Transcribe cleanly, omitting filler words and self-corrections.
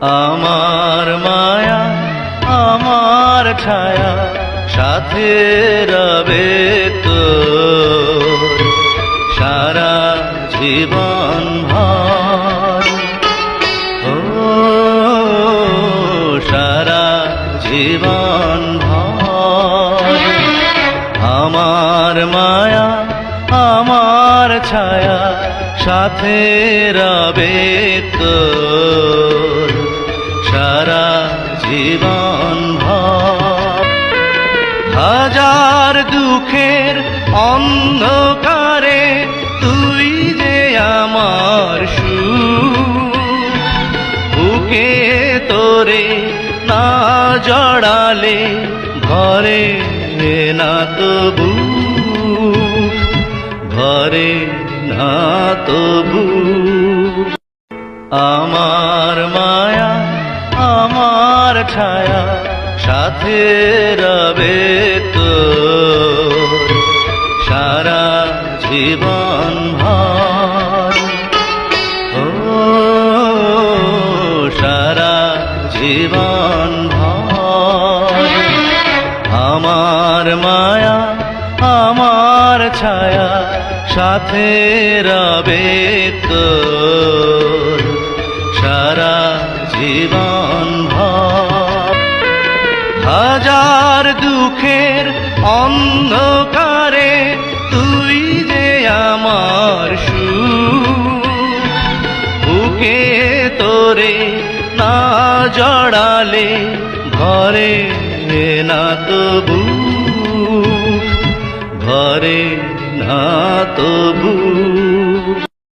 আমার মায়া আমার ছায়া সাথে রবে তোর সারা জীবন ভর। ও সারা জীবন ভর। আমার মায়া আমার ছায়া সাথে রবে তোর সারা জীবন ভর। হাজার দুঃখের অন্ধকারে তুই যে আমার সুখ, বুকে তোরে না জড়ালে ভরে না তবু, ভরে না তবু। আমার মায়া আমার ছায়া সাথে রবে তোর সারা জীবন ভর। ও সারা জীবন ভর। আমার মায়া আমার ছায়া সাথে রবে তোর সারা জীবন ভর। হাজার দুঃখের অন্ধকারে তুই যে আমার সুখ, বুকে তোরে না জড়ালে ভরে না তবু, ভরে না তবু।